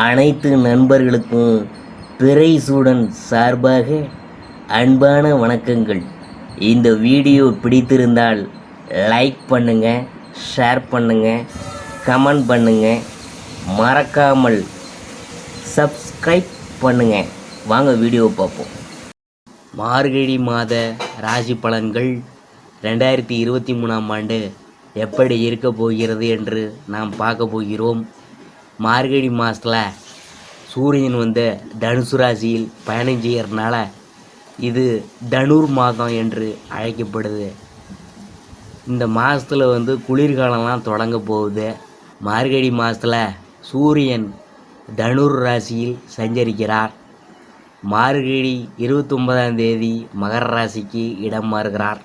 அனைத்து நண்பர்களுக்கும் பிறைசூடன் சார்பாக அன்பான வணக்கங்கள். இந்த வீடியோ பிடித்திருந்தால் லைக் பண்ணுங்கள், ஷேர் பண்ணுங்கள், கமெண்ட் பண்ணுங்கள், மறக்காமல் சப்ஸ்கிரைப் பண்ணுங்கள். வாங்க வீடியோ பார்ப்போம். மார்கழி மாத ராசி பலன்கள் 2023ஆம் ஆண்டு எப்படி இருக்க போகிறது என்று நாம் பார்க்க போகிறோம். மார்கழி மாதத்தில் சூரியன் தனுசு ராசியில் பயணம் செய்கிறதுனால இது தனுர் மாதம் என்று அழைக்கப்படுது. இந்த மாதத்தில் குளிர்காலம்லாம் தொடங்க போகுது. மார்கழி மாதத்தில் சூரியன் தனுர் ராசியில் சஞ்சரிக்கிறார். மார்கழி 29ஆம் தேதி மகர ராசிக்கு இடம் மாறுகிறார்.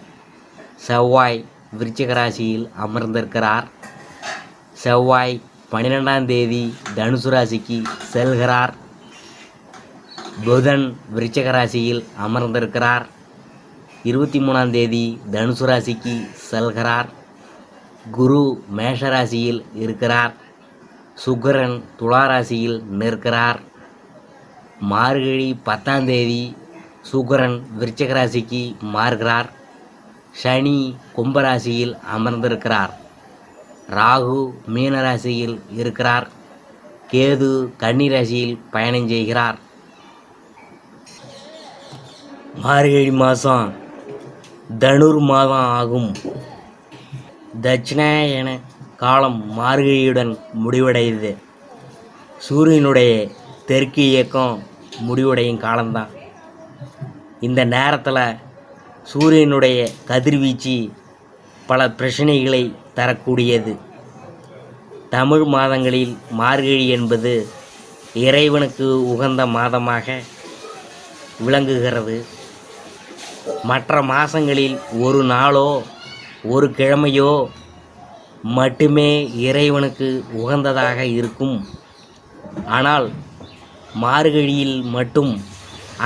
செவ்வாய் விருச்சிக ராசியில் அமர்ந்திருக்கிறார். செவ்வாய் 12ஆம் தேதி தனுசு ராசிக்கு செல்கிறார். புதன் விருச்சிக ராசியில் அமர்ந்திருக்கிறார். 23ஆம் தேதி தனுசு ராசிக்கு செல்கிறார். குரு மேஷ ராசியில் இருக்கிறார். சுக்கிரன் துலா ராசியில் நிற்கிறார். மார்கழி 10ஆம் தேதி சுக்கிரன் விருச்சிக ராசிக்கு மாறுகிறார். சனி கும்பராசியில் அமர்ந்திருக்கிறார். ராகு மீனராசியில் இருக்கிறார். கேது கன்னி ராசியில் பயணம் செய்கிறார். மார்கழி மாதம் தனுர் மாதம் ஆகும். தட்சிணாயன காலம் மார்கழியுடன் முடிவடையுது. சூரியனுடைய தெற்கு இயக்கம் முடிவடையும் காலம்தான். இந்த நேரத்தில் சூரியனுடைய கதிர்வீச்சு பல பிரச்சனைகளை தரக்கூடியது. தமிழ் மாதங்களில் மார்கழி என்பது இறைவனுக்கு உகந்த மாதமாக விளங்குகிறது. மற்ற மாதங்களில் ஒரு நாளோ ஒரு கிழமையோ மட்டுமே இறைவனுக்கு உகந்ததாக இருக்கும். ஆனால் மார்கழியில் மட்டும்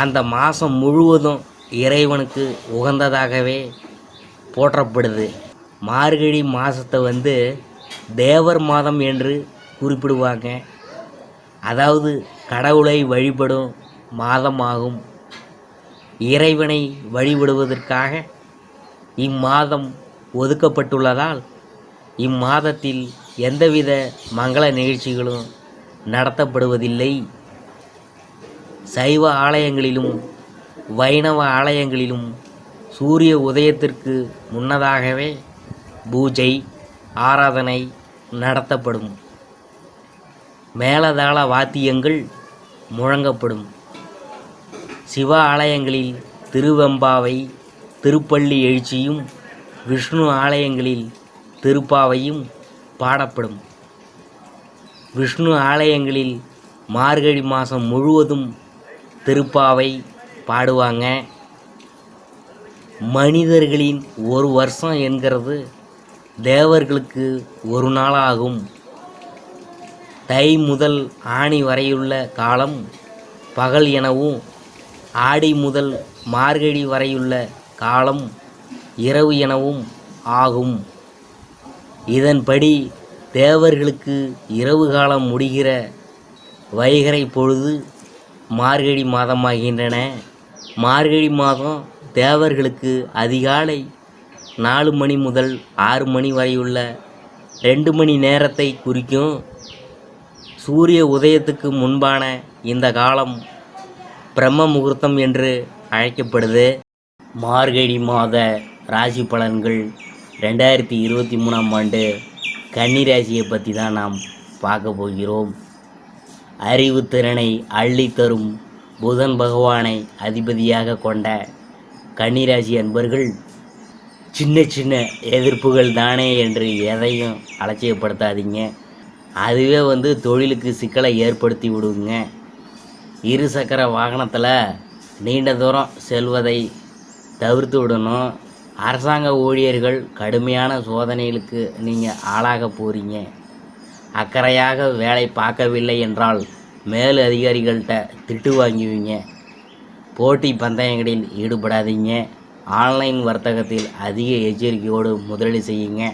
அந்த மாதம் முழுவதும் இறைவனுக்கு உகந்ததாகவே போற்றப்படுது. மார்கழி மாதத்தை தேவர் மாதம் என்று குறிப்பிடுவாங்க. அதாவது கடவுளை வழிபடும் மாதமாகும். இறைவனை வழிபடுவதற்காக இம்மாதம் ஒதுக்கப்பட்டுள்ளதால் இம்மாதத்தில் எந்தவித மங்கள நிகழ்ச்சிகளும் நடத்தப்படுவதில்லை. சைவ ஆலயங்களிலும் வைணவ ஆலயங்களிலும் சூரிய உதயத்திற்கு முன்னதாகவே பூஜை ஆராதனை நடத்தப்படும். மேளதாள வாத்தியங்கள் முழங்கப்படும். சிவ ஆலயங்களில் திருவெம்பாவை திருப்பள்ளி எழுச்சியும் விஷ்ணு ஆலயங்களில் திருப்பாவையும் பாடப்படும். விஷ்ணு ஆலயங்களில் மார்கழி மாதம் முழுவதும் திருப்பாவை பாடுவாங்க. மனிதர்களின் ஒரு வருஷம் என்கிறது தேவர்களுக்கு ஒரு நாளாகும். தை முதல் ஆனி வரையுள்ள காலம் பகல் எனவும், ஆடி முதல் மார்கழி வரையுள்ள காலம் இரவு எனவும் ஆகும். இதன்படி தேவர்களுக்கு இரவு காலம் முடிகிற வைகறை பொழுது மார்கழி மாதமாகின்றன. மார்கழி மாதம் தேவர்களுக்கு அதிகாலை 4 மணி முதல் 6 மணி வரையுள்ள 2 மணி நேரத்தை குறிக்கும். சூரிய உதயத்துக்கு முன்பான இந்த காலம் பிரம்ம முகூர்த்தம் என்று அழைக்கப்படுது. மார்கழி மாத ராசி பலன்கள் 2023ஆம் ஆண்டு கன்னி ராசியை பற்றி தான் நாம் பார்க்க போகிறோம். அறிவுத்திறனை அள்ளித்தரும் புதன் பகவானை அதிபதியாக கொண்ட கன்னிராசி அன்பர்கள் சின்ன சின்ன எதிர்ப்புகள் தானே என்று எதையும் அலட்சியப்படுத்தாதீங்க. அதுவே தொழிலுக்கு சிக்கலை ஏற்படுத்தி விடுங்க. இருசக்கர வாகனத்தில் நீண்ட தூரம் செல்வதை தவிர்த்து விடணும். அரசாங்க ஊழியர்கள் கடுமையான சோதனைகளுக்கு நீங்கள் ஆளாக போகிறீங்க. அக்கறையாக வேலை பார்க்கவில்லை என்றால் மேல் அதிகாரிகள்கிட்ட திட்டு வாங்குவீங்க. போட்டி பந்தயங்களில் ஈடுபடாதீங்க. ஆன்லைன் வர்த்தகத்தில் அதிக எச்சரிக்கையோடு முதலீடு செய்யுங்க.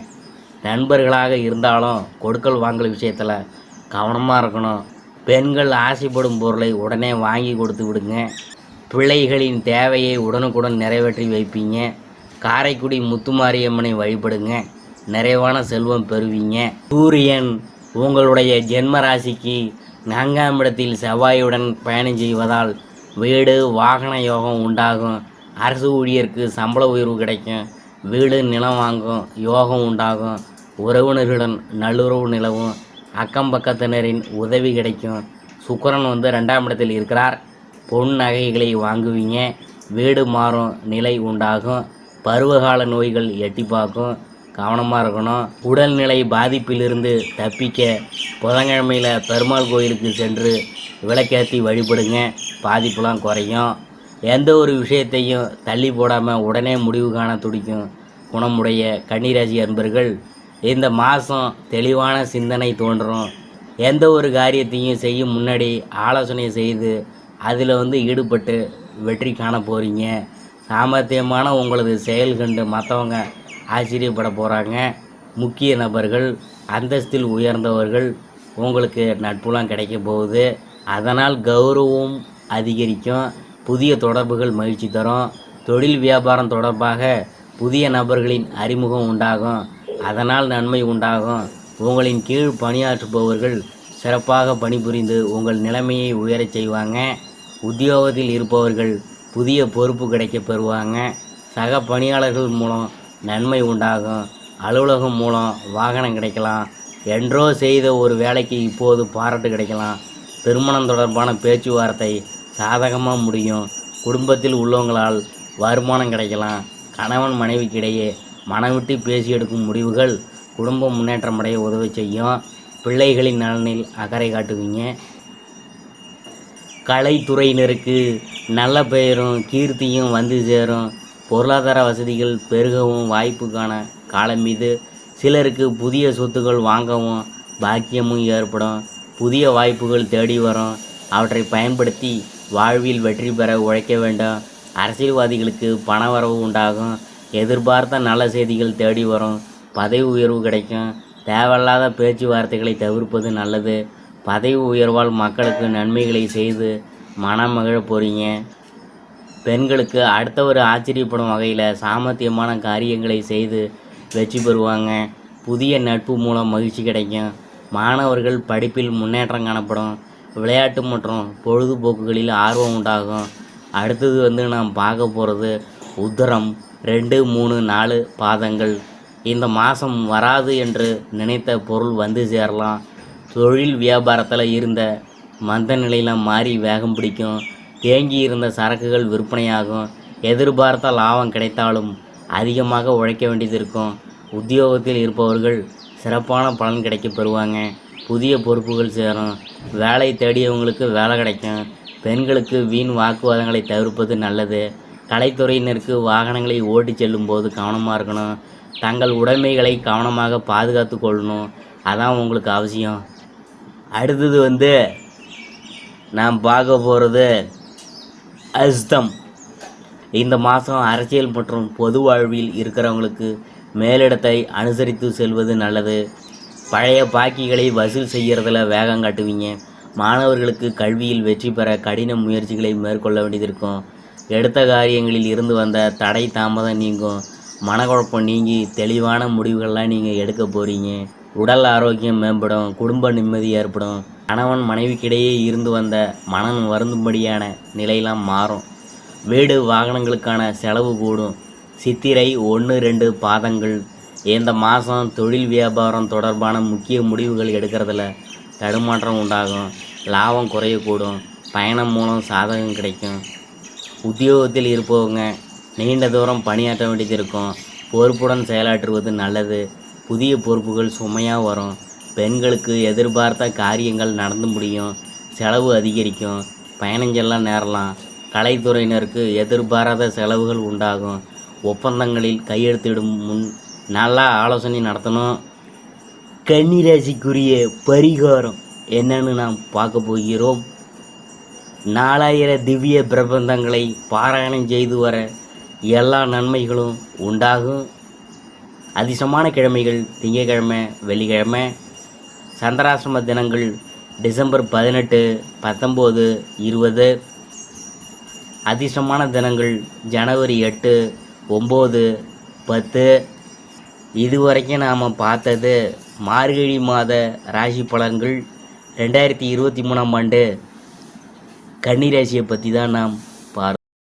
நண்பர்களாக இருந்தாலும் கொடுக்கல் வாங்கல் விஷயத்தில் கவனமாக இருக்கணும். பெண்கள் ஆசைப்படும் பொருளை உடனே வாங்கி கொடுத்து விடுங்க. பிள்ளைகளின் தேவையை உடனுக்குடன் நிறைவேற்றி வைப்பீங்க. காரைக்குடி முத்துமாரியம்மனை வழிபடுங்க. நிறைவான செல்வம் பெறுவீங்க. சூரியன் உங்களுடைய ஜென்ம ராசிக்கு 4ஆம் இடத்தில் செவ்வாயுடன் பயணம் செய்வதால் வீடு வாகன யோகம் உண்டாகும். அரசு ஊழியருக்கு சம்பள உயர்வு கிடைக்கும். வீடு நிலம் வாங்கும் யோகம் உண்டாகும். உறவினர்களுடன் நல்லுறவு நிலவும். அக்கம் பக்கத்தினரின் உதவி கிடைக்கும். சுக்கிரன் 2ஆம் இடத்தில் இருக்கிறார். பொன் நகைகளை வாங்குவீங்க. வீடு மாறும் நிலை உண்டாகும். பருவகால நோய்கள் எட்டி பார்க்கும். கவனமாக இருக்கணும். உடல்நிலை பாதிப்பிலிருந்து தப்பிக்க புதன்கிழமையில் பெருமாள் கோயிலுக்கு சென்று விளக்கேற்றி வழிபடுங்க. பாதிப்புலாம் குறையும். எந்த ஒரு விஷயத்தையும் தள்ளி போடாமல் உடனே முடிவு காண துடிக்கும் குணமுடைய கன்னிராசி அன்பர்கள் இந்த மாதம் தெளிவான சிந்தனை தோன்றும். எந்த ஒரு காரியத்தையும் செய்யும் முன்னாடி ஆலோசனை செய்து அதில் ஈடுபட்டு வெற்றி காண போகிறீங்க. சாமர்த்தியமான உங்களது செயல் கண்டு மற்றவங்க ஆச்சரியப்பட போகிறாங்க. முக்கிய நபர்கள், அந்தஸ்தில் உயர்ந்தவர்கள் உங்களுக்கு நட்புலாம் கிடைக்க போகுது. அதனால் கௌரவம் அதிகரிக்கும். புதிய தொடர்புகள் மகிழ்ச்சி தரும். தொழில் வியாபாரம் தொடர்பாக புதிய நபர்களின் அறிமுகம் உண்டாகும். அதனால் நன்மை உண்டாகும். உங்களின் கீழ் பணியாற்றுபவர்கள் சிறப்பாக பணிபுரிந்து உங்கள் நிலைமையை உயரச் செய்வாங்க. உத்தியோகத்தில் இருப்பவர்கள் புதிய பொறுப்பு கிடைக்க பெறுவாங்க. சக பணியாளர்கள் மூலம் நன்மை உண்டாகும். அலுவலகம் மூலம் வாகனம் கிடைக்கலாம். என்றோ செய்த ஒரு வேலைக்கு இப்போது பாராட்டு கிடைக்கலாம். திருமணம் தொடர்பான பேச்சுவார்த்தை சாதகமாக முடியும். குடும்பத்தில் உள்ளவங்களால் வருமானம் கிடைக்கலாம். கணவன் மனைவிக்கிடையே மனவிட்டு பேசி எடுக்கும் முடிவுகள் குடும்ப முன்னேற்றமடைய உதவி செய்யும். பிள்ளைகளின் நலனில் அக்கறை காட்டுவீங்க. கலைத்துறையினருக்கு நல்ல பெயரும் கீர்த்தியும் சேரும். பொருளாதார வசதிகள் பெருகவும் வாய்ப்புக்கான காலம் மீது சிலருக்கு புதிய சொத்துக்கள் வாங்கவும் பாக்கியமும் ஏற்படும். புதிய வாய்ப்புகள் தேடி வரும். அவற்றை பயன்படுத்தி வாழ்வில் வெற்றி பெற உழைக்க வேண்டும். அரசியல்வாதிகளுக்கு பணவரவு உண்டாகும். எதிர்பார்த்த நல்ல செய்திகள் தேடி வரும். பதவி உயர்வு கிடைக்கும். தேவையில்லாத பேச்சுவார்த்தைகளை தவிர்ப்பது நல்லது. பதவி உயர்வால் மக்களுக்கு நன்மைகளை செய்து மனம் மகிழ போகிறீங்க. பெண்களுக்கு அடுத்தவர் ஆச்சரியப்படும் வகையில் சாமர்த்தியமான காரியங்களை செய்து வெற்றி பெறுவாங்க. புதிய நட்பு மூலம் மகிழ்ச்சி கிடைக்கும். மாணவர்கள் படிப்பில் முன்னேற்றம் காணப்படும். விளையாட்டு மற்றும் பொழுதுபோக்குகளில் ஆர்வம் உண்டாகும். அடுத்தது நாம் பார்க்க போகிறது உத்திரம் 2, 3, 4 பாதங்கள். இந்த மாதம் வராது என்று நினைத்த பொருள் சேரலாம். தொழில் வியாபாரத்தில் இருந்த மந்த நிலையில் மாறி வேகம் பிடிக்கும். தேங்கி இருந்த சரக்குகள் விற்பனையாகும். எதிர்பார்த்த லாபம் கிடைத்தாலும் அதிகமாக உழைக்க வேண்டியது இருக்கும். உத்தியோகத்தில் இருப்பவர்கள் சிறப்பான பலன் கிடைக்க பெறுவாங்க. புதிய பொறுப்புகள் சேரும். வேலை தேடியவங்களுக்கு வேலை கிடைக்கும். பெண்களுக்கு வீண் வாக்குவாதங்களை தவிர்ப்பது நல்லது. கலைத்துறையினருக்கு வாகனங்களை ஓட்டி செல்லும் போது கவனமாக இருக்கணும். தங்கள் உடைமைகளை கவனமாக பாதுகாத்து கொள்ளணும். அதான் உங்களுக்கு அவசியம். அடுத்தது நாம் பார்க்க போகிறது அஸ்தம். இந்த மாதம் அரசியல் மற்றும் பொது வாழ்வில் இருக்கிறவங்களுக்கு மேலிடத்தை அனுசரித்து செல்வது நல்லது. பழைய பாக்கிகளை வசூல் செய்கிறதுல வேகம் காட்டுவீங்க. மாணவர்களுக்கு கல்வியில் வெற்றி பெற கடின முயற்சிகளை மேற்கொள்ள வேண்டியது இருக்கும். எடுத்த காரியங்களில் இருந்து வந்த தடை தாமதம் நீங்கும். மனக்குழப்பம் நீங்கி தெளிவான முடிவுகள்லாம் நீங்கள் எடுக்க போகிறீங்க. உடல் ஆரோக்கியம் மேம்படும். குடும்ப நிம்மதி ஏற்படும். கணவன் மனைவிக்கிடையே இருந்து வந்த மனம் வருந்தும்படியான நிலையெல்லாம் மாறும். வீடு வாகனங்களுக்கான செலவு கூடும். சித்திரை 1, 2 பாதங்கள். இந்த மாதம் தொழில் வியாபாரம் தொடர்பான முக்கிய முடிவுகள் எடுக்கிறதுல தடுமாற்றம் உண்டாகும். லாபம் குறையக்கூடும். பயணம் மூலம் சாதகம் கிடைக்கும். உத்தியோகத்தில் இருப்பவங்க நீண்ட தூரம் பணியாற்ற வேண்டியது இருக்கும். பொறுப்புடன் செயலாற்றுவது நல்லது. புதிய பொறுப்புகள் சுமையாக வரும். பெண்களுக்கு எதிர்பார்த்த காரியங்கள் நடந்து முடியும். செலவு அதிகரிக்கும். பயணஞ்செல்லாம் நேரலாம். கலைத்துறையினருக்கு எதிர்பாராத செலவுகள் உண்டாகும். ஒப்பந்தங்களில் கையெழுத்திடும் முன் நல்லா ஆலோசனை நடத்தணும். கன்னிராசிக்குரிய பரிகாரம் என்னன்னு நாம் பார்க்க போகிறோம். 4000 திவ்ய பிரபந்தங்களை பாராயணம் செய்து வர எல்லா நன்மைகளும் உண்டாகும். அதிர்ஷ்டமான கிழமைகள் திங்கட்கிழமை, வெள்ளிக்கிழமை. சந்திராசிரம தினங்கள் டிசம்பர் 18, 19, 20. அதிர்ஷ்டமான தினங்கள் ஜனவரி 8, 9, 10. இதுவரைக்கும் நாம் பார்த்தது மார்கழி மாத ராசி பலன்கள். 2023ஆம் ஆண்டு கன்னி ராசியை பற்றி தான் நாம்